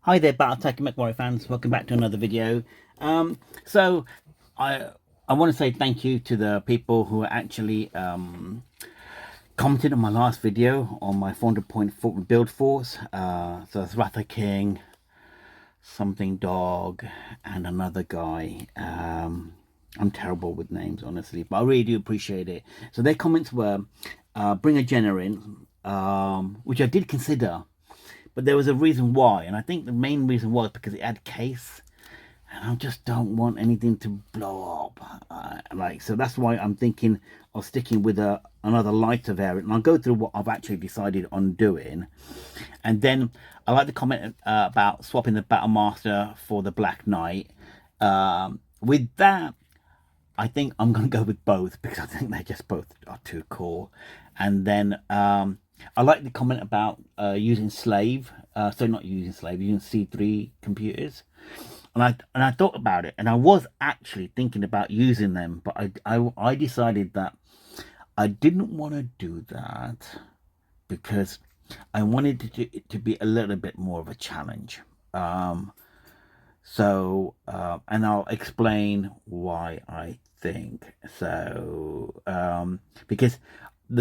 Hi there, BattleTech Mekbay fans. Welcome back to another video. So I I want to say thank you to the people who actually commented on my last video on my 400-point build force. So it's Ratha King, something dog, and another guy. I'm terrible with names, honestly, but I really do appreciate it. So their comments were, bring a Jenner in, which I did consider. But there was a reason why, and I think the main reason was because it had case, and I just don't want anything to blow up. So that's why I'm thinking of sticking with another lighter variant. And I'll go through what I've actually decided on doing, and then I like the comment about swapping the Battle Master for the Black Knight. With that, I think I'm going to go with both because I think they just both are too cool. And then I like the comment about using slave. So not using slave, using C3 computers. And I thought about it, and I was actually thinking about using them, but I decided that I didn't want to do that because I wanted it to be a little bit more of a challenge. And I'll explain why I think so. Because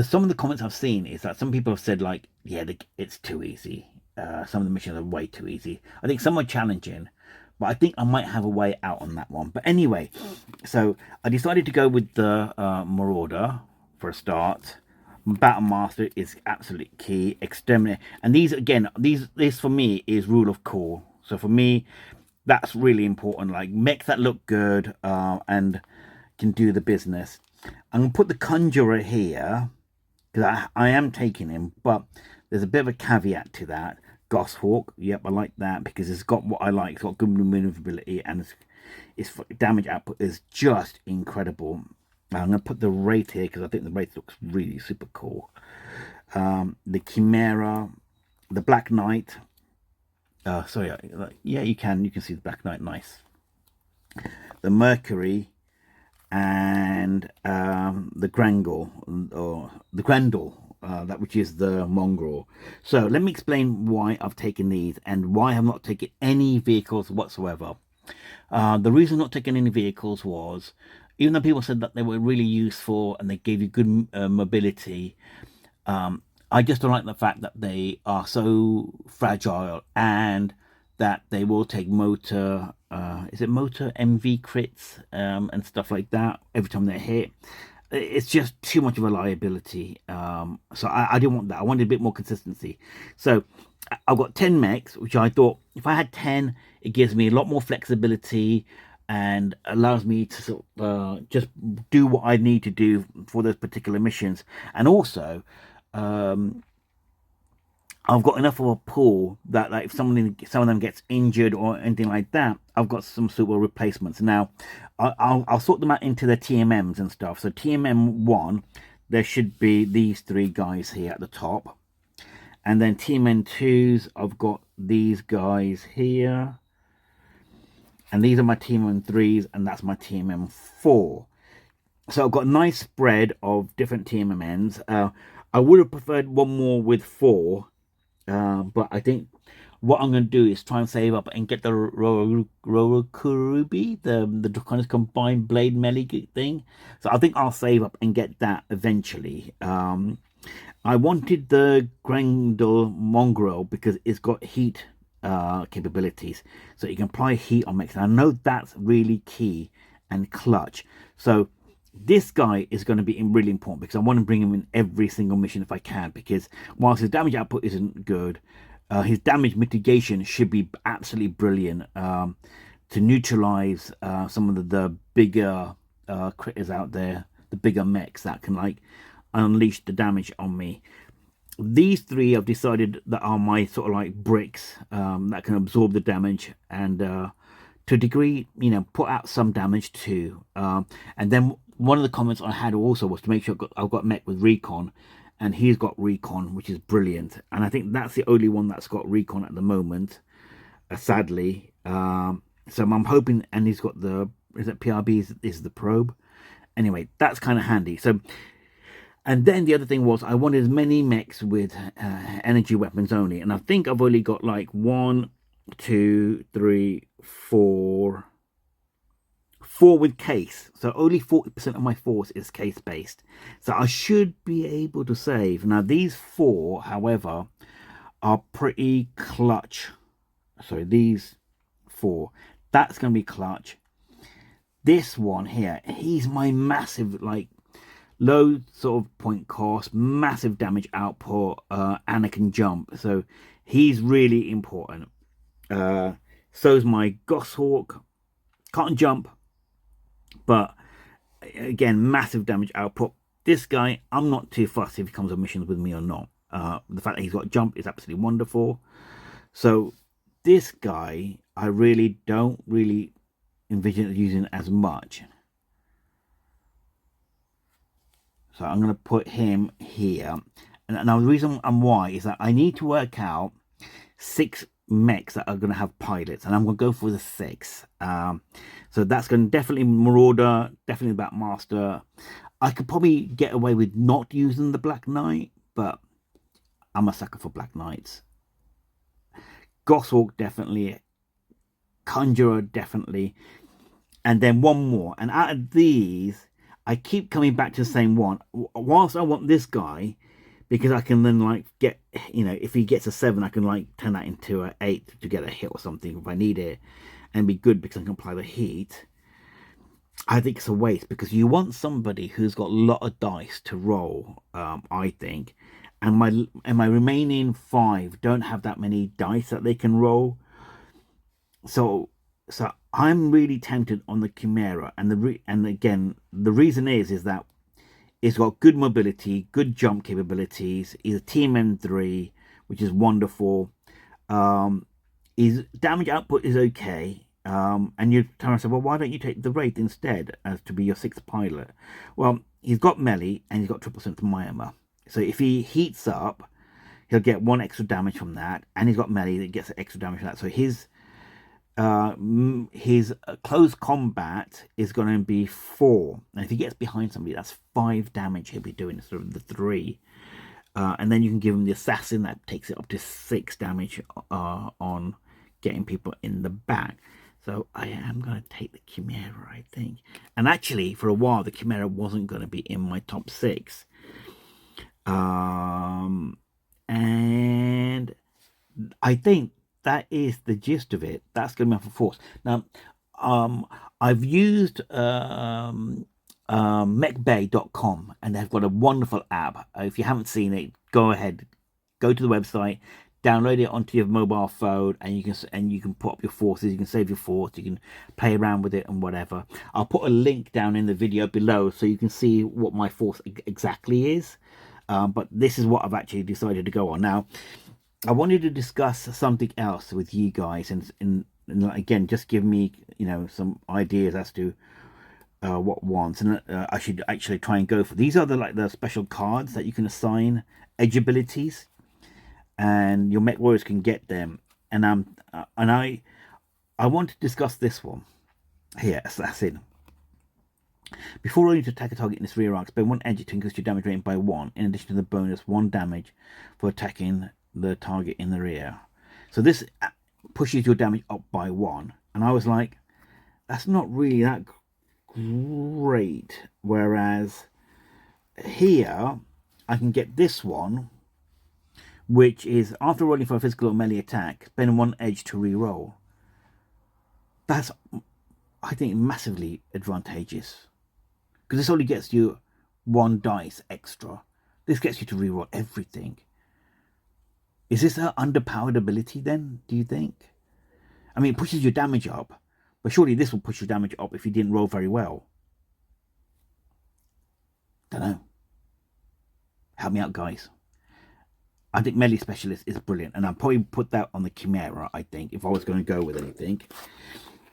some of the comments I've seen is that some people have said like, yeah, it's too easy. Some of the missions are way too easy. I think some are challenging, but I think I might have a way out on that one. But anyway, so I decided to go with the Marauder for a start. Battle Master is absolutely key. Exterminate, and these again, this for me is rule of cool. So for me, that's really important. Like mechs that look good and can do the business. I'm gonna put the Conjurer here because I am taking him, but there's a bit of a caveat to that. Goshawk, yep, I like that because it's got what I like. It's got good maneuverability and its damage output is just incredible. I'm going to put the Wraith here because I think the Wraith looks really super cool. The Chimera, the Black Knight. Sorry, yeah, you can see the Black Knight, nice. The Mercury and the Grangle or the Grendel. That which is the mongrel. So let me explain why I've taken these and why I've not taken any vehicles whatsoever. The reason not taking any vehicles was, even though people said that they were really useful and they gave you good mobility, I just don't like the fact that they are so fragile and that they will take motor, is it motor MV crits and stuff like that every time they're hit. It's just too much of a liability. So I didn't want that. I wanted a bit more consistency. So I've got 10 mechs, which I thought if I had 10, it gives me a lot more flexibility and allows me to sort of, just do what I need to do for those particular missions. And also, I've got enough of a pool that like if some of them gets injured or anything like that, I've got some suitable replacements. Now, I'll sort them out into their TMMs and stuff. So TMM 1, there should be these three guys here at the top. And then TMM 2s, I've got these guys here. And these are my TMM 3s, and that's my TMM 4. So I've got a nice spread of different TMMs. I would have preferred one more with 4. But I think what I'm going to do is try and save up and get the Rorokurubi, the kind of combined blade melee thing. So I think I'll save up and get that eventually. I wanted the Grendel Mongrel because it's got heat capabilities. So you can apply heat on mechs. And I know that's really key and clutch. So this guy is going to be really important because I want to bring him in every single mission if I can, because whilst his damage output isn't good, his damage mitigation should be absolutely brilliant to neutralize some of the bigger critters out there, the bigger mechs that can like unleash the damage on me. These three I've decided that are my sort of like bricks that can absorb the damage and to a degree, put out some damage too. And then one of the comments I had also was to make sure I've got mech with recon, and he's got recon, which is brilliant. And I think that's the only one that's got recon at the moment, sadly. So I'm hoping, and he's got is it PRB is the probe. Anyway, that's kind of handy. So, and then the other thing was I wanted as many mechs with energy weapons only, and I think I've only got like 1, 2, 3, 4. 4 with case. So only 40% of my force is case based. So I should be able to save. Now these 4, however, are pretty clutch. Sorry, these 4. That's going to be clutch. This one here, he's my massive, like, low sort of point cost, massive damage output, and I can jump. So he's really important. So's my Goshawk. Can't jump, but again, massive damage output. This guy, I'm not too fussed if he comes on missions with me or not. The fact that he's got jump is absolutely wonderful. So this guy, I really don't envision using as much. So I'm going to put him here. And now the reason why is that I need to work out 6 mechs that are going to have pilots, and I'm going to go for the 6. So that's going to definitely Marauder, definitely Batmaster. I could probably get away with not using the Black Knight, but I'm a sucker for Black Knights. Goshawk definitely, Conjurer definitely, and then one more. And out of these, I keep coming back to the same one. Whilst I want this guy, because I can then like get, you know, if he gets a 7, I can like turn that into an 8 to get a hit or something if I need it, and be good because I can apply the heat. I think it's a waste because you want somebody who's got a lot of dice to roll. I think, and my remaining 5 don't have that many dice that they can roll. So I'm really tempted on the Chimera, and again the reason is that it's got good mobility, good jump capabilities. He's a Team M3, which is wonderful. His damage output is okay. And you tell myself, well, why don't you take the Wraith instead as to be your 6th pilot? Well, he's got melee and he's got 3% from my armor. So if he heats up, he'll get 1 extra damage from that, and he's got melee that gets extra damage from that. So his close combat is going to be 4, and if he gets behind somebody, that's 5 damage he'll be doing instead of the 3. And then you can give him the assassin that takes it up to 6 damage on getting people in the back. So I am going to take the Chimera, I think. And actually, for a while, the Chimera wasn't going to be in my top 6. And I think that is the gist of it. That's going to be for force. Now, I've used Mekbay.com, and they've got a wonderful app. If you haven't seen it, go ahead, go to the website, download it onto your mobile phone, and you can put up your forces. You can save your force. You can play around with it and whatever. I'll put a link down in the video below so you can see what my force exactly is. But this is what I've actually decided to go on now. I wanted to discuss something else with you guys, and again, just give me, you know, some ideas as to what ones, and I should actually try and go for. These are the special cards that you can assign edge abilities, and your mech warriors can get them. And I want to discuss this one here, assassin. Before rolling to attack a target in this rear arc, spend 1 edge to increase your damage rating by 1, in addition to the bonus 1 damage for attacking the target in the rear. So this pushes your damage up by 1, and I was like, that's not really that great. Whereas here I can get this one, which is after rolling for a physical or melee attack, spend 1 edge to re-roll. That's, I think, massively advantageous, because this only gets you 1 dice extra. This gets you to re-roll everything. Is this an underpowered ability then, do you think? I mean, it pushes your damage up, but surely this will push your damage up if you didn't roll very well. Don't know. Help me out, guys. I think melee specialist is brilliant, and I'll probably put that on the Chimera, I think, if I was going to go with anything.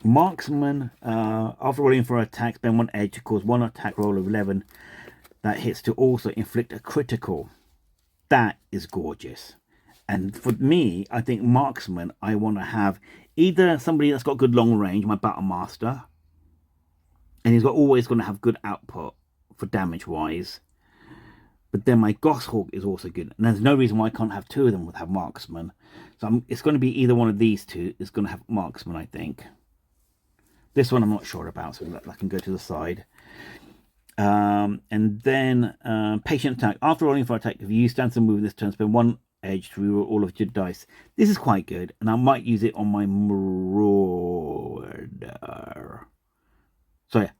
Marksman, after rolling for an attack, spend 1 edge to cause 1 attack roll of 11 that hits to also inflict a critical. That is gorgeous. And for me, I think Marksman, I want to have either somebody that's got good long range, my Battle Master, and he's always going to have good output for damage wise, But then my Goshawk is also good. And there's no reason why I can't have two of them have marksman. So it's going to be either one of these two is going to have marksman, I think. This one I'm not sure about, so that can go to the side. And then patient attack. After rolling for attack, if you use stance and move this turn, spend one edge to reroll all of your dice. This is quite good, and I might use it on my Marauder. So yeah,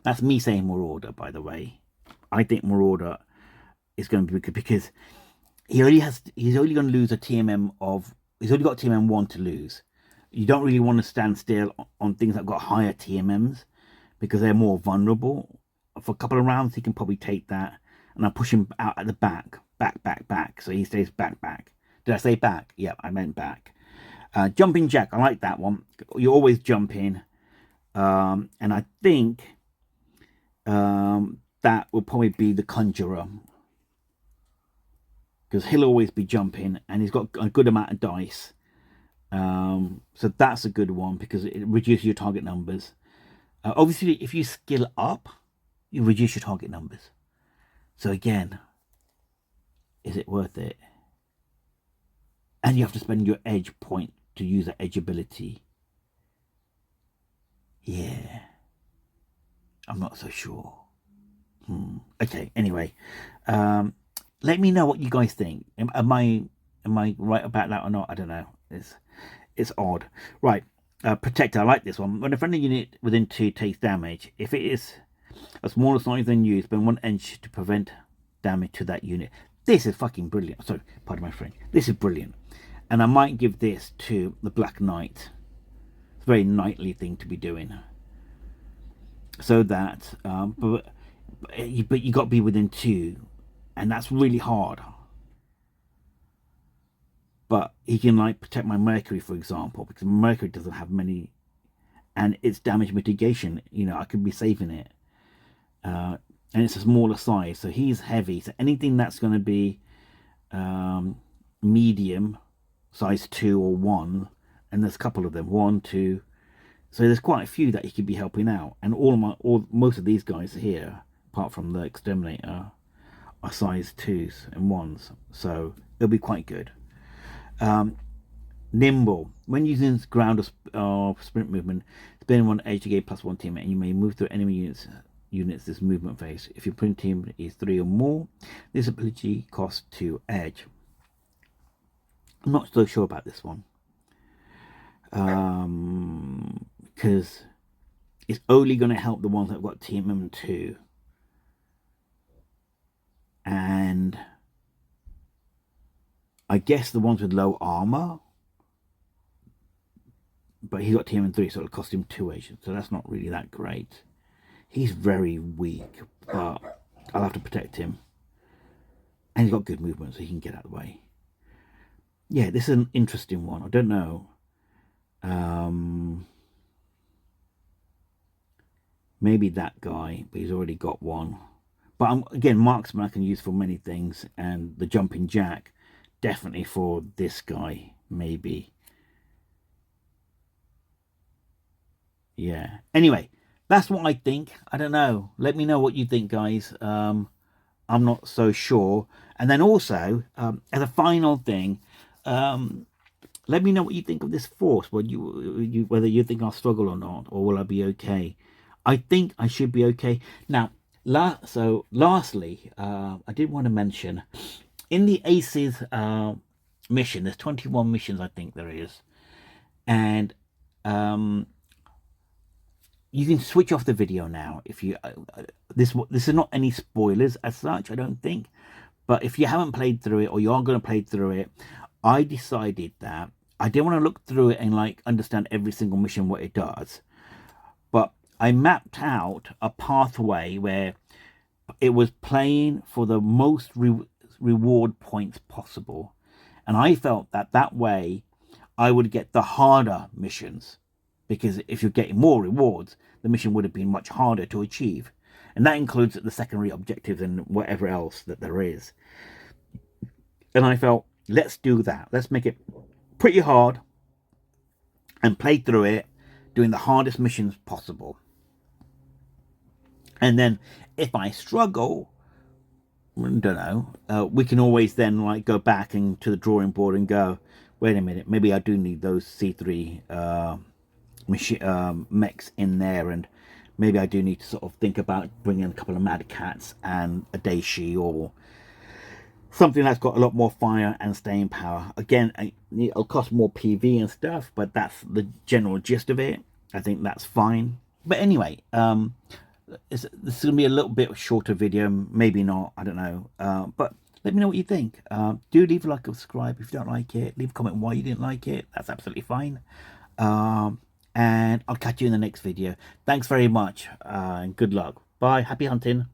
that's me saying Marauder, by the way. I think Marauder is going to be good because he's only going to lose a TMM of. He's only got TMM 1 to lose. You don't really want to stand still on things that got higher TMMs because they're more vulnerable. For a couple of rounds, he can probably take that, and I push him out at the back, so he stays back. Did I say back? Yeah, I meant back. Jumping Jack, I like that one. You always jump in, and I think that will probably be the Conjurer because he'll always be jumping, and he's got a good amount of dice. So that's a good one because it reduces your target numbers. Obviously, if you skill up, you reduce your target numbers. So again, is it worth it? And you have to spend your edge point to use that edge ability. Yeah, I'm not so sure. Okay, anyway, let me know what you guys think. Am I right about that or not? I don't know. It's odd. Right, Protector. I like this one. When a friendly unit within 2 takes damage, if it is a smaller size than you, spend 1 edge to prevent damage to that unit. This is fucking brilliant. Sorry, pardon my French. This is brilliant. And I might give this to the Black Knight. It's a very knightly thing to be doing. So that, but you got to be within 2, and that's really hard. But he can like protect my Mercury, for example, because Mercury doesn't have many, and it's damage mitigation. You know, I could be saving it. And it's a smaller size, so he's heavy. So anything that's going to be medium, size 2 or 1, and there's a couple of them, 1, 2. So there's quite a few that he could be helping out. And most of these guys here, apart from the Exterminator, are size 2s and 1s. So it'll be quite good. Nimble. When using ground or sprint movement, spend 1 edge to gain +1 team, and you may move through enemy units this movement phase. If your print team is 3 or more, this ability costs 2 edge. I'm not so sure about this one. Because it's only going to help the ones that have got TMM 2. And I guess the ones with low armor. But he's got TMM 3, so it'll cost him 2 edge. So that's not really that great. He's very weak, but I'll have to protect him. And he's got good movement, so he can get out of the way. Yeah, this is an interesting one. I don't know. Maybe that guy, but he's already got one. But again, marksman I can use for many things, and the jumping jack definitely for this guy, maybe. Yeah. Anyway, that's what I think. I don't know. Let me know what you think, guys. I'm not so sure. And then also, as a final thing, let me know what you think of this force. Whether you think I'll struggle or not, or will I be okay? I think I should be okay. Now, lastly, I did want to mention in the Aces mission. There's 21 missions, I think there is, and you can switch off the video now if you. This is not any spoilers as such, I don't think. But if you haven't played through it, or you are going to play through it, I decided that I didn't want to look through it and like understand every single mission what it does. But I mapped out a pathway where it was playing for the most reward points possible, and I felt that way I would get the harder missions, because if you're getting more rewards, the mission would have been much harder to achieve, and that includes the secondary objectives and whatever else that there is. And I felt, let's do that. Let's make it pretty hard and play through it doing the hardest missions possible. And then if I struggle, don't know. We can always then like go back into the drawing board and go, wait a minute, maybe I do need those C3 mechs in there, and maybe I do need to sort of think about bringing a couple of Mad Cats and a Daishi or something that's got a lot more fire and staying power. Again, it'll cost more PV and stuff, but that's the general gist of it. I think that's fine. But anyway, this is going to be a little bit shorter video, maybe not, I don't know. But let me know what you think. Do leave a like or subscribe if you don't like it. Leave a comment why you didn't like it. That's absolutely fine. And I'll catch you in the next video. Thanks very much, and good luck. Bye. Happy hunting.